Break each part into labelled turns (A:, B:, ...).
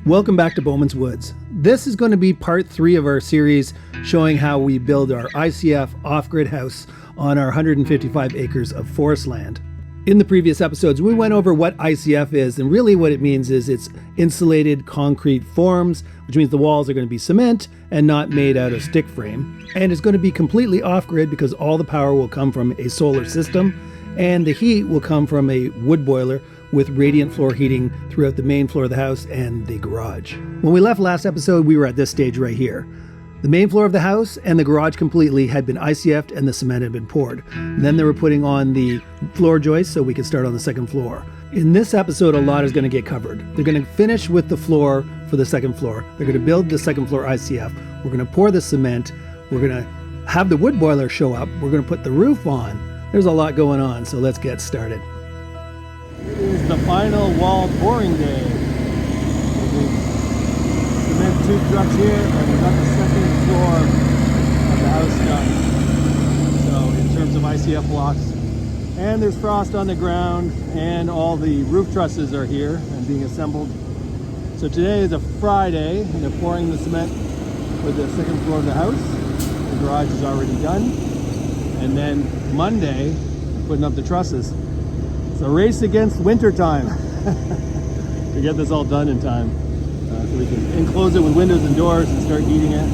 A: Welcome back to Bowman's Woods. This is going to be part 3 of our series showing how we build our ICF off-grid house on our 155 acres of forest land. In the previous episodes, we went over what ICF is, and really what it means is it's insulated concrete forms, which means the walls are going to be cement and not made out of stick frame. And it's going to be completely off-grid because all the power will come from a solar system, and the heat will come from a wood boiler with radiant floor heating throughout the main floor of the house and the garage. When we left last episode, we were at this stage right here. The main floor of the house and the garage completely had been ICF'd and the cement had been poured. And then they were putting on the floor joists so we could start on the second floor. In this episode, a lot is going to get covered. They're going to finish with the floor for the second floor. They're going to build the second floor ICF. We're going to pour the cement. We're going to have the wood boiler show up. We're going to put the roof on. There's a lot going on, so let's get started. It is the final wall pouring day. Cement 2 trucks here, and we got the second floor of the house done. So in terms of ICF blocks, and there's frost on the ground, and all the roof trusses are here and being assembled. So today is a Friday, and they're pouring the cement for the second floor of the house. The garage is already done. And then Monday, putting up the trusses. It's a race against winter time to get this all done in time. So we can enclose it with windows and doors and start heating it.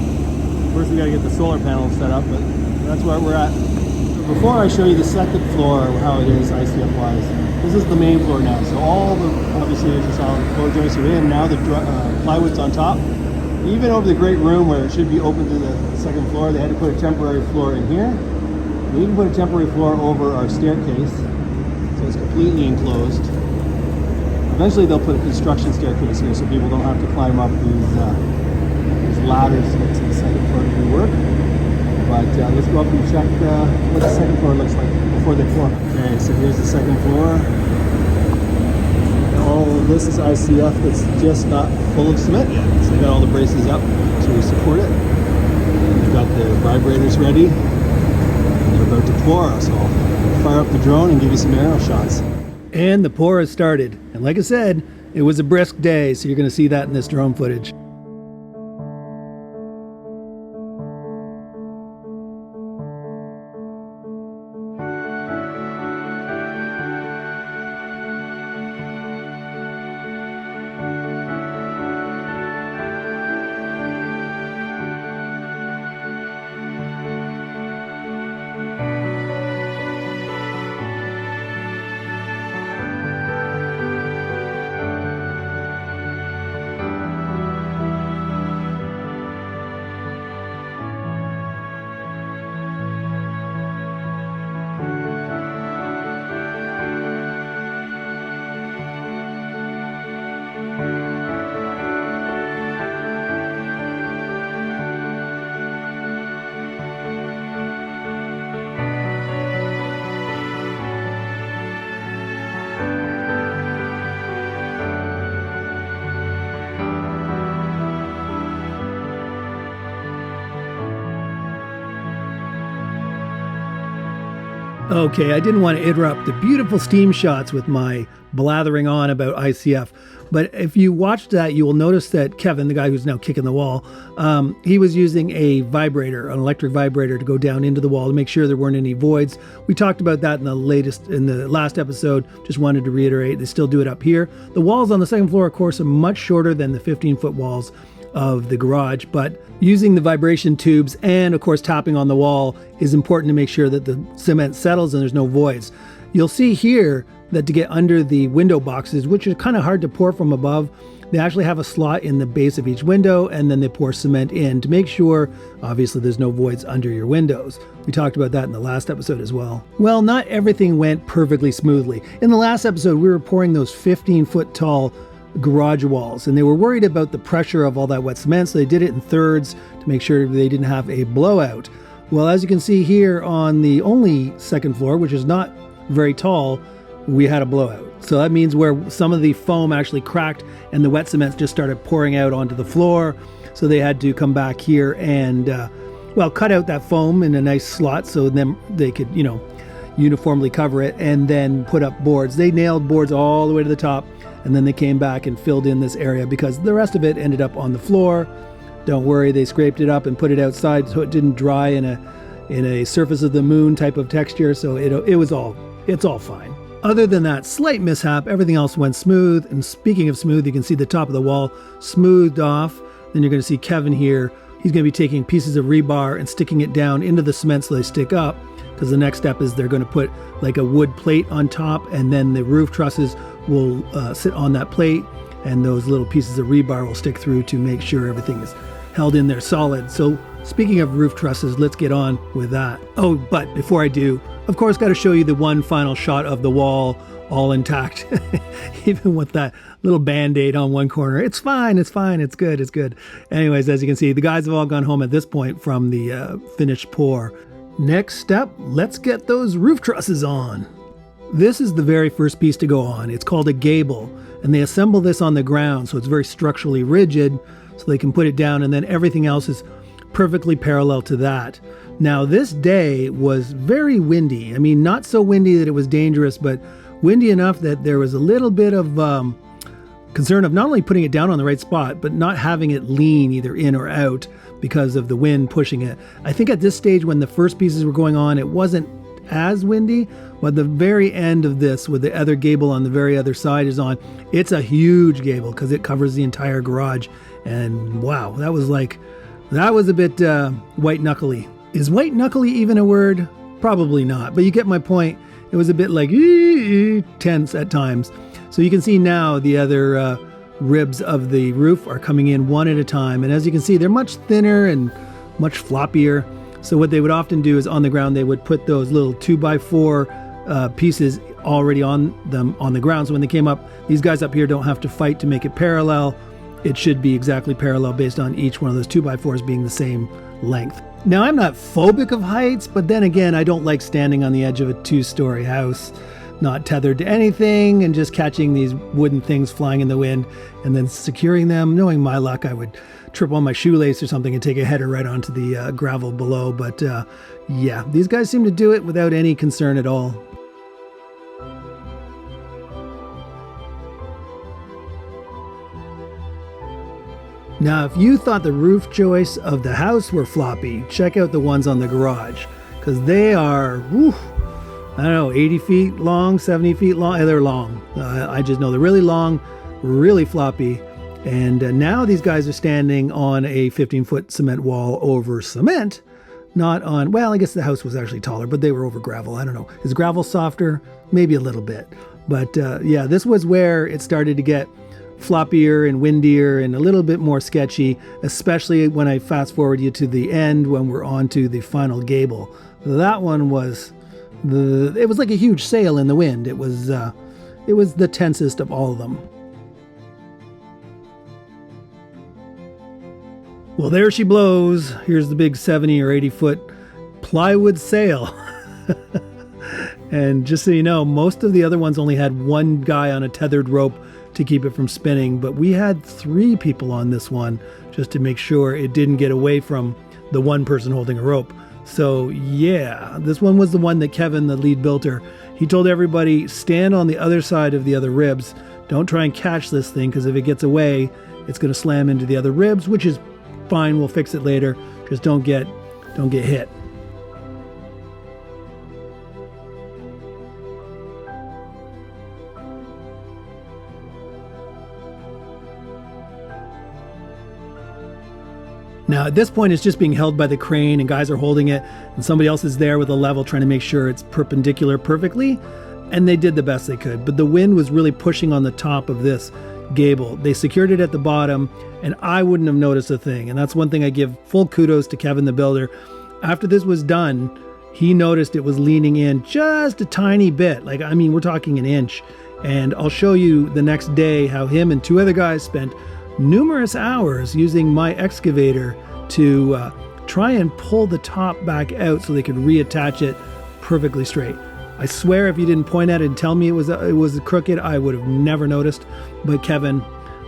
A: First we gotta get the solar panels set up, but that's where we're at. So before I show you the second floor, how it is ICF wise, this is the main floor now. So all the, obviously as you saw, the floor joists are in, now the plywood's on top. Even over the great room where it should be open to the second floor, they had to put a temporary floor in here. We even put a temporary floor over our staircase, so it's completely enclosed. Eventually they'll put a construction staircase here so people don't have to climb up these ladders to get to the second floor to do work. But let's go up and check what the second floor looks like before they pour. Okay, so here's the second floor. All of this is ICF that's just not full of cement yet. So they got all the braces up to support it. They've got the vibrators ready. And they're about to pour, so I'll fire up the drone and give you some aerial shots. And the pour has started. And like I said, it was a brisk day, so you're going to see that in this drone footage. Okay, I didn't want to interrupt the beautiful steam shots with my blathering on about ICF, but if you watched that, you will notice that Kevin, the guy who's now kicking the wall, he was using a vibrator, an electric vibrator, to go down into the wall to make sure there weren't any voids. We talked about that in the last episode. Just wanted to reiterate, they still do it up here. The walls on the second floor, of course, are much shorter than the 15-foot walls of the garage, but using the vibration tubes and of course tapping on the wall is important to make sure that the cement settles and there's no voids. You'll see here that to get under the window boxes, which are kind of hard to pour from above, they actually have a slot in the base of each window, and then they pour cement in to make sure, obviously, there's no voids under your windows. We talked about that in the last episode as well. Well, not everything went perfectly smoothly. In the last episode, we were pouring those 15-foot tall garage walls, and they were worried about the pressure of all that wet cement, so they did it in thirds to make sure they didn't have a blowout. Well, as you can see here on the only second floor, which is not very tall, we had a blowout. So that means where some of the foam actually cracked and the wet cement just started pouring out onto the floor. So they had to come back here and, cut out that foam in a nice slot so then they could, uniformly cover it and then put up boards. They nailed boards all the way to the top and then they came back and filled in this area because the rest of it ended up on the floor. Don't worry, they scraped it up and put it outside so it didn't dry in a surface of the moon type of texture, so it's all fine. Other than that slight mishap, everything else went smooth. And speaking of smooth, you can see the top of the wall smoothed off. Then you're going to see Kevin here. He's going to be taking pieces of rebar and sticking it down into the cement so they stick up, because the next step is they're going to put like a wood plate on top, and then the roof trusses will sit on that plate, and those little pieces of rebar will stick through to make sure everything is held in there solid. So speaking of roof trusses, let's get on with that. Oh, but before I do, of course, got to show you the one final shot of the wall all intact, even with that little band-aid on one corner. It's fine, it's good. Anyways, as you can see, the guys have all gone home at this point from the finished pour. Next step, let's get those roof trusses on. This is the very first piece to go on. It's called a gable, and they assemble this on the ground, so it's very structurally rigid, so they can put it down, and then everything else is perfectly parallel to that. Now, this day was very windy. I mean, not so windy that it was dangerous, but windy enough that there was a little bit of concern of not only putting it down on the right spot, but not having it lean either in or out because of the wind pushing it. I think at this stage when the first pieces were going on, it wasn't as windy, but the very end of this with the other gable on the very other side is on. It's a huge gable because it covers the entire garage. And wow, that was a bit white knuckly. Is white knuckly even a word? Probably not, but you get my point. It was a bit like tense at times. So you can see now the other ribs of the roof are coming in one at a time. And as you can see, they're much thinner and much floppier. So what they would often do is on the ground, they would put those little 2x4 pieces already on them on the ground. So when they came up, these guys up here don't have to fight to make it parallel. It should be exactly parallel based on each one of those 2x4s being the same length. Now, I'm not phobic of heights, but then again, I don't like standing on the edge of a 2-story house, not tethered to anything, and just catching these wooden things flying in the wind and then securing them. Knowing my luck, I would trip on my shoelace or something and take a header right onto the gravel below. But yeah, these guys seem to do it without any concern at all. Now, if you thought the roof joists of the house were floppy, check out the ones on the garage, because they are, I don't know, 80 feet long, 70 feet long. They're long. I just know they're really long, really floppy. And now these guys are standing on a 15-foot cement wall over cement, not on, well, I guess the house was actually taller, but they were over gravel. I don't know. Is gravel softer? Maybe a little bit. But yeah, this was where it started to get floppier and windier and a little bit more sketchy, especially when I fast forward you to the end when we're on to the final gable. That one was it was like a huge sail in the wind. It was the tensest of all of them. Well, there she blows. Here's the big 70 or 80 foot plywood sail. And just so you know, most of the other ones only had one guy on a tethered rope to keep it from spinning, but we had 3 people on this one just to make sure it didn't get away from the one person holding a rope. So yeah, this one was the one that Kevin, the lead builder, he told everybody, stand on the other side of the other ribs. Don't try and catch this thing, because if it gets away, it's going to slam into the other ribs, which is fine. We'll fix it later. Just don't get hit. Now, at this point, it's just being held by the crane and guys are holding it, and somebody else is there with a level trying to make sure it's perpendicular perfectly, and they did the best they could. But the wind was really pushing on the top of this gable. They secured it at the bottom, and I wouldn't have noticed a thing. And that's one thing I give full kudos to Kevin, the builder. After this was done, he noticed it was leaning in just a tiny bit. Like, I mean, we're talking an inch. And I'll show you the next day how him and 2 other guys spent numerous hours using my excavator to try and pull the top back out so they could reattach it perfectly straight. I swear if you didn't point at it and tell me it was crooked, I would have never noticed. But Kevin,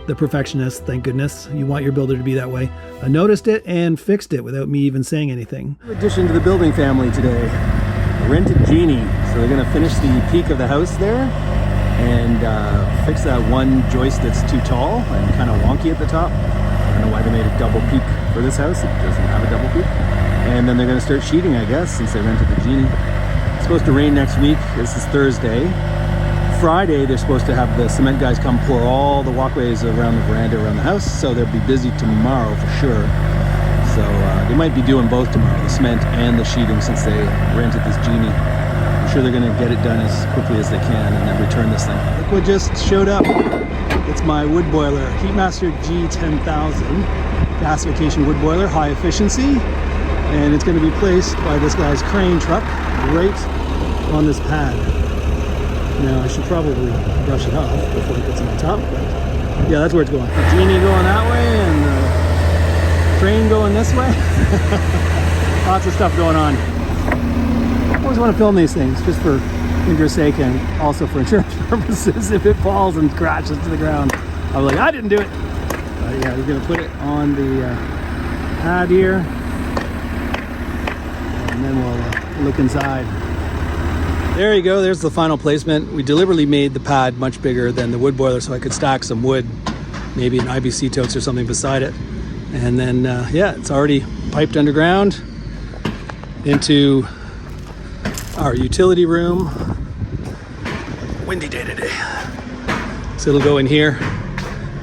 A: the perfectionist, thank goodness, you want your builder to be that way, I noticed it and fixed it without me even saying anything. Addition to the building family today, rented Genie. So they're going to finish the peak of the house there,
B: and fix that one joist that's too tall and kind of wonky at the top. I don't know why they made a double peak for this house. It doesn't have a double peak. And then they're going to start sheeting, I guess, since they rented the Genie. It's supposed to rain next week. This is Thursday. Friday, they're supposed to have the cement guys come pour all the walkways around the veranda around the house, so they'll be busy tomorrow for sure. So they might be doing both tomorrow, the cement and the sheeting, since they rented this Genie. I'm sure they're going to get it done as quickly as they can and then return this thing. Look what just showed up. It's my wood boiler, Heatmaster G10000 gasification wood boiler, high efficiency, and it's going to be placed by this guy's crane truck right on this pad. Now I should probably brush it off before it gets on top, but yeah, that's where it's going. The Genie going that way and the crane going this way. Lots of stuff going on. I always want to film these things just for interest's sake and also for insurance purposes. If it falls and crashes to the ground, I'm like, I didn't do it. But yeah, we're gonna put it on the pad here, and then we'll look inside. There you go, there's the final placement. We deliberately made the pad much bigger than the wood boiler so I could stack some wood, maybe an IBC totes or something beside it. And then, yeah, it's already piped underground into our utility room. Windy day today. So it'll go in here,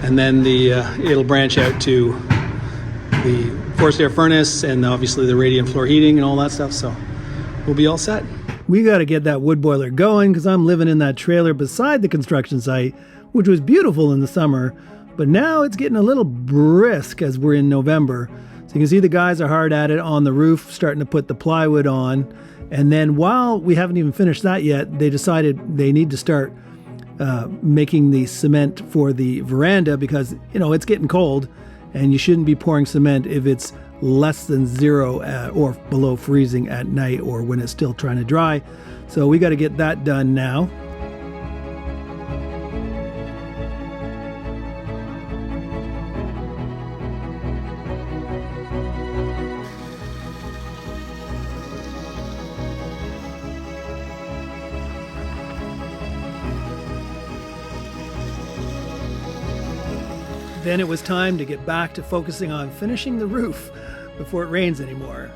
B: and then it'll branch out to the forced air furnace and obviously the radiant floor heating and all that stuff. So we'll be all set. We got to get that wood boiler going because I'm living in that trailer beside the construction site, which was beautiful in the summer, but now it's getting a little brisk as we're in November. So you can see the guys are hard at it on the roof, starting to put the plywood on. And then while we haven't even finished that yet, they decided they need to start making the cement for the veranda because, you know, it's getting cold and you shouldn't be pouring cement if it's less than 0 or below freezing at night or when it's still trying to dry. So we got to get that done now. Then it was time to get back to focusing on finishing the roof before it rains anymore.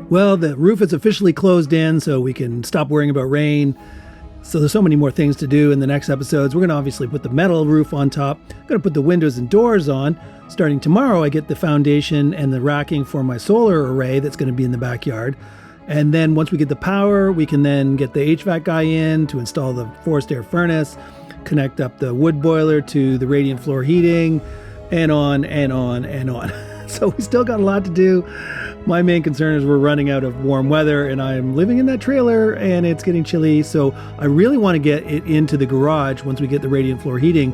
B: Well, the roof is officially closed in, so we can stop worrying about rain. So there's so many more things to do in the next episodes. We're going to obviously put the metal roof on top. I'm going to put the windows and doors on. Starting tomorrow, I get the foundation and the racking for my solar array that's going to be in the backyard. And then once we get the power, we can then get the HVAC guy in to install the forced air furnace, connect up the wood boiler to the radiant floor heating, and on and on and on. So we still got a lot to do. My main concern is we're running out of warm weather and I'm living in that trailer and it's getting chilly. So I really want to get it into the garage once we get the radiant floor heating.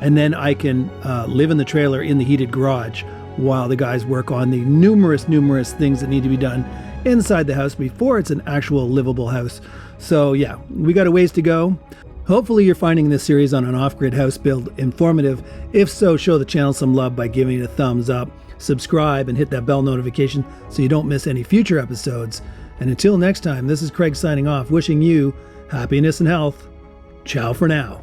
B: And then I can live in the trailer in the heated garage while the guys work on the numerous things that need to be done inside the house before it's an actual livable house. So yeah, we got a ways to go. Hopefully you're finding this series on an off-grid house build informative. If so, show the channel some love by giving it a thumbs up. Subscribe and hit that bell notification so you don't miss any future episodes. And until next time, this is Craig signing off, wishing you happiness and health. Ciao for now.